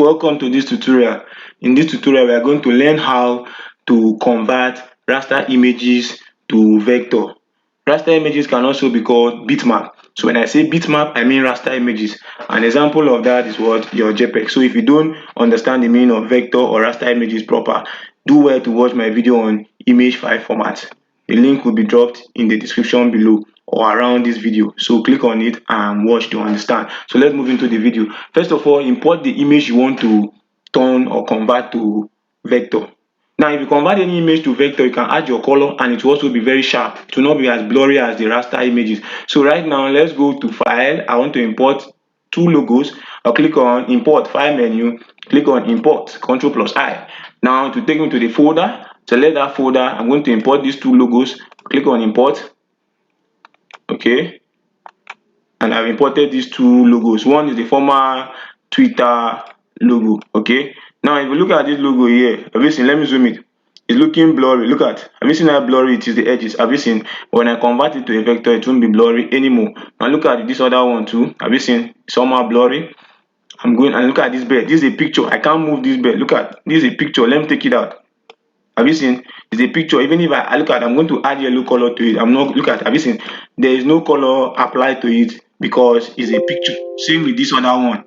Welcome to this tutorial. In this tutorial, we are going to learn how to convert raster images to vector. Raster images can also be called bitmap. So when I say bitmap, I mean raster images. An example of that is what your JPEG. So if you don't understand the meaning of vector or raster images proper, do well to watch my video on image file format. The link will be dropped in the description below or around this video, so click on it and watch to understand. So let's move into the video. First of all, import the image you want to turn or convert to vector. Now if you convert any image to vector, you can add your color and it will also be very sharp. It will not be as blurry as the raster images. So right now, let's go to file. I want to import two logos. I'll click on import file menu, click on import, Ctrl+I. Now to take me to the folder, select that folder. I'm going to import these two logos. Click on import. Okay, and I've imported these two logos. One is the former Twitter logo. Okay, now if you look at this logo here, have you seen? Let me zoom it. It's looking blurry. Look at, have you seen how blurry it is, the edges? Have you seen? When I convert it to a vector, it won't be blurry anymore. Now look at this other one too. Have you seen? Somehow blurry. I'm going and look at this bed. This is a picture. I can't move this bed. Look at, this is a picture. Let me take it out. Have you seen? It's a picture. Even if I look at, I'm going to add yellow color to it. I'm not, look at, have you seen? There is no color applied to it because it's a picture. Same with this other one.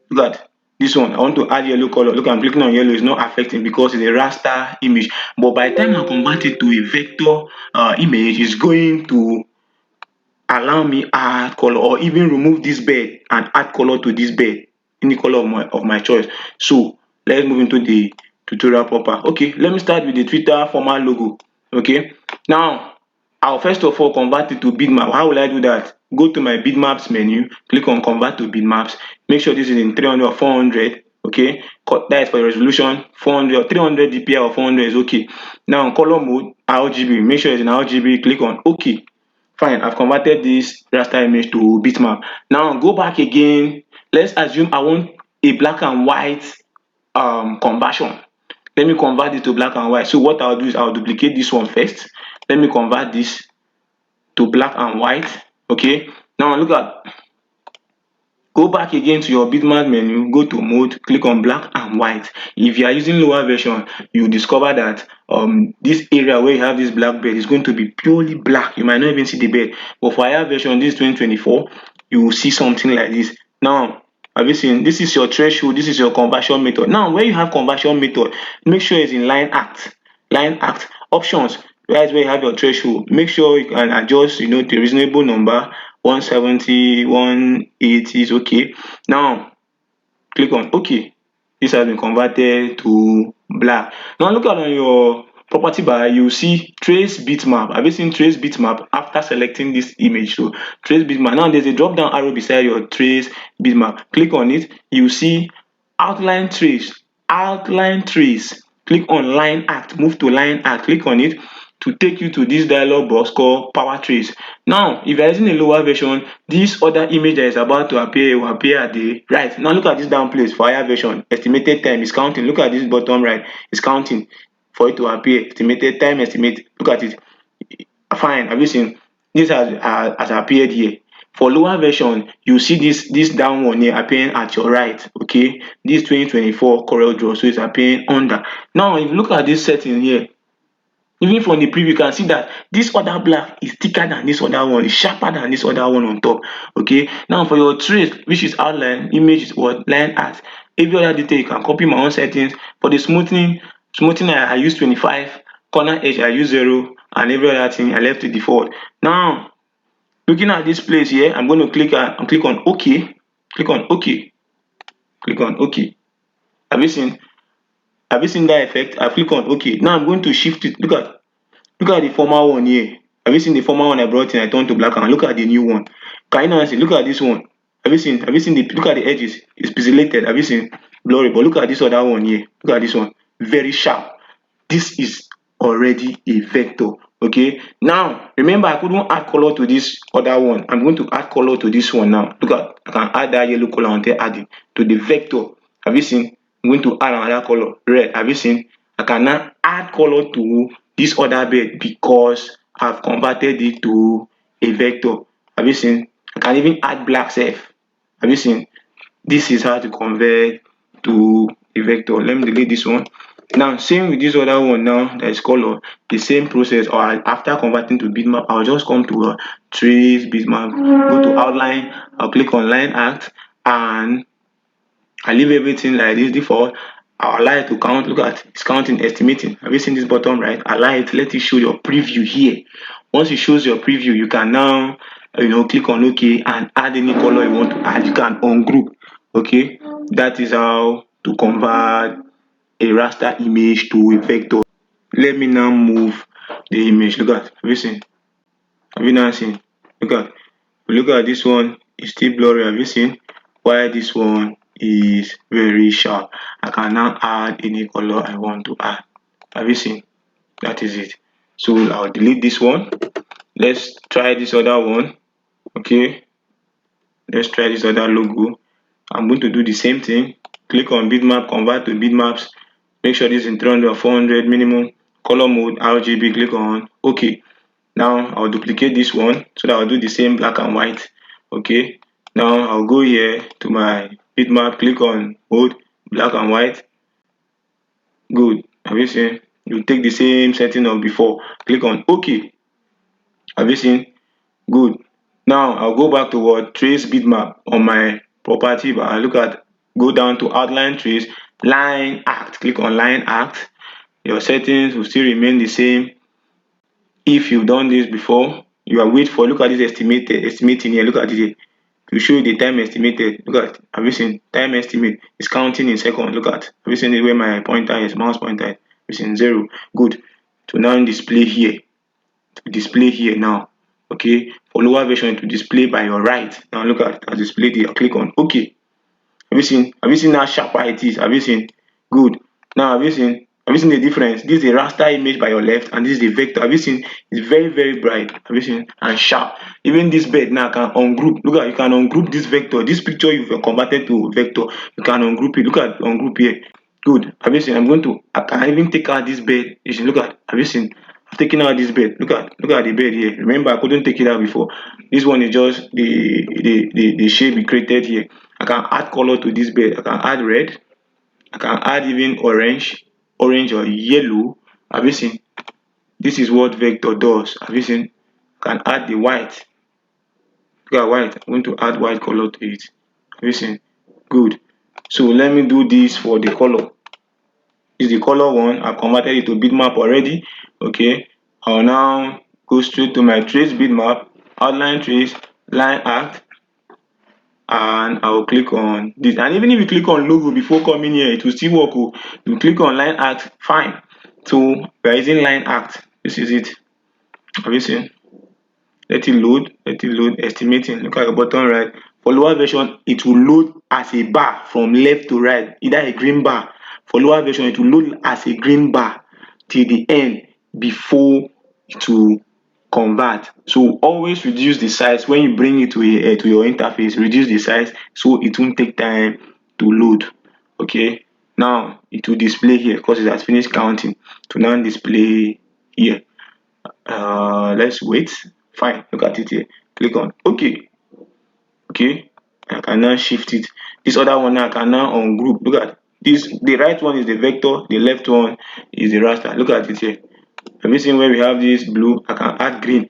Look at this one. I want to add yellow color. Look, I'm clicking on yellow. It's not affecting because it's a raster image. But by the time I convert it to a vector image, it's going to allow me add color or even remove this bed and add color to this bed, any color of my choice. So let's move into the tutorial proper. Okay, let me start with the Twitter former logo. Okay, now I'll first of all convert it to bitmap. How will I do that? Go to my bitmaps menu, click on convert to bitmaps. Make sure this is in 300 or 400. Okay, that is for your resolution. 400 or 300 dpi or 400 is okay. Now color mode RGB, make sure it's in RGB. Click on OK. Fine, I've converted this raster image to bitmap. Now go back again. Let's assume I want a black and white conversion. Let me convert it to black and white. So what I'll do is I'll duplicate this one first. Let me convert this to black and white. Okay, now look at, go back again to your bitmap menu, go to mode, click on black and white. If you are using lower version, you discover that this area where you have this black bed is going to be purely black. You might not even see the bed. But for higher version, this 2024, you will see something like this. Now have you seen? This is your threshold, this is your conversion method. Now where you have conversion method, make sure it's in line act options. Right where you have your threshold, make sure you can adjust the reasonable number. 170, 180 is okay. Now click on OK. This has been converted to black. Now look at on your property bar, you see trace bitmap. Have you seen trace bitmap? After selecting this image, so trace bitmap. Now there's a drop down arrow beside your trace bitmap. Click on it. You see outline trace. Click on line act. Move to line act. Click on it to take you to this dialog box called power trace. Now if you're using a lower version, this other image that is about to appear will appear at the right. Now look at this down place for higher version. Estimated time is counting. Look at this bottom right, it's counting for it to appear. Estimated time, estimate. Look at it. Fine. Have you seen? This has appeared here. For lower version, you see this down one here appearing at your right. Okay, this 2024 Coreldraw, so it's appearing under. Now if you look at this setting here, even from the preview, you can see that this other black is thicker than this other one, is sharper than this other one on top. Okay, now for your trace, which is outline, image is what? Line art. Every other detail you can copy my own settings. For the smoothing I use 25, corner edge I use 0, and every other thing I left it default. Now looking at this place here, I'm going to click on OK. Click on OK. Click on OK. Have you seen that effect? I click on OK. Now I'm going to shift it. Look at the former one here. Have you seen the former one I brought in? I turned to black and look at the new one. Can you now see? Look at this one. Have you seen the, look at the edges? It's pixelated. Have you seen? Blurry. But look at this other one here. Look at this one. Very sharp. This is already a vector. Okay. Now remember, I couldn't add color to this other one. I'm going to add color to this one now. Look at, I can add that yellow color until adding to the vector. Have you seen? I'm going to add another color, red. Have you seen? I can now add color to this other bed because I've converted it to a vector. Have you seen? I can even add black self. Have you seen? This is how to convert to a vector. Let me delete this one. Now same with this other one. Now that is color, the same process. Or after converting to bitmap, I'll just come to trace bitmap, go to outline, I'll click on line act, and I leave everything like this default. I'll allow it to count. Look at it's counting, estimating. Have you seen this bottom right? Allow it, let it show your preview here. Once it shows your preview, you can now click on OK and add any color you want to add. You can ungroup. Okay, that is how to convert a raster image to a vector. Let me now move the image. Look at, have you seen? Have you now seen? Look at this one, it's still blurry. Have you seen? While this one is very sharp. I can now add any color I want to add. Have you seen? That is it. So I'll delete this one. Let's try this other one. Okay, let's try this other logo. I'm going to do the same thing. Click on bitmap, convert to bitmaps. Make sure this is in 300 or 400 minimum. Color mode, RGB, click on OK. Now I'll duplicate this one so that I'll do the same black and white. Okay, now I'll go here to my bitmap, click on mode, black and white. Good. Have you seen? You take the same setting of before, click on OK. Have you seen? Good. Now I'll go back to what trace bitmap on my property bar. Look at, go down to outline trace, line act, click on line act. Your settings will still remain the same. If you've done this before, you are wait for, look at this estimating here. Look at it here to show you the time estimated. Look at, have you seen? Time estimate is counting in seconds. Look at, have you seen it where my pointer is, mouse pointer is? Have you seen 0? Good. To now display here, now. Okay, for lower version to display by your right. Now look at it, displayed here. Click on OK. Have you seen? Have you seen how sharp it is? Have you seen? Good. Now have you seen? Have you seen the difference? This is a raster image by your left, and this is the vector. Have you seen? It's very, very bright. Have you seen? And sharp. Even this bed now can ungroup. Look at, you can ungroup this vector. This picture you've converted to vector, you can ungroup it. Look at ungroup here. Good. Have you seen? I can even take out this bed. You should look at. Have you seen? I've taken out this bed. Look at the bed here. Remember, I couldn't take it out before. This one is just the shape we created here. I can add color to this bed. I can add red. I can add even orange or yellow. Have you seen? This is what vector does. Have you seen? I can add the white. Look at white. I'm going to add white color to it. Have you seen? Good. So let me do this for the color. This is the color one. I've converted it to bitmap already. Okay. I'll now go straight to my trace bitmap, outline trace, line act, and I'll click on this. And even if you click on logo before coming here, it will still work. You click on line act, fine. So we're using line act. This is it. Have you seen? Let it load, estimating. Look at the bottom right. For lower version, it will load as a bar from left to right, either a green bar. For lower version, it will load as a green bar till the end before it will convert. So always reduce the size when you bring it to your interface. Reduce the size so it won't take time to load. Okay, now it will display here because it has finished counting. To now display here. Let's wait. Fine. Look at it here. Click on OK. Okay, I can now shift it. This other one now I can now ungroup. Look at this. The right one is the vector. The left one is the raster. Look at it here. Have you seen where we have this blue? I can add green.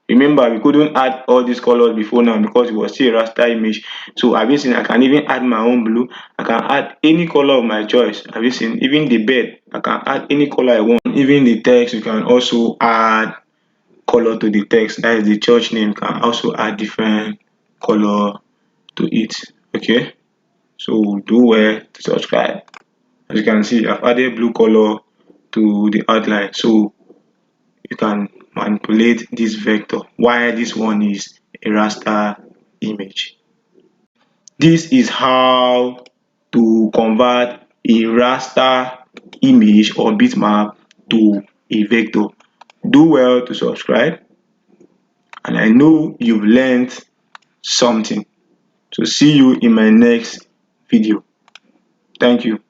Remember, we couldn't add all these colors before now because it was still a raster image. So have you seen? I can even add my own blue. I can add any color of my choice. Have you seen? Even the bed, I can add any color I want. Even the text, you can also add color to the text. That is the church name. Can also add different color to it. Okay, so do well to subscribe. As you can see, I've added blue color to the outline, so you can manipulate this vector while this one is a raster image. This is how to convert a raster image or bitmap to a vector. Do well to subscribe, and I know you've learned something. So see you in my next video. Thank you.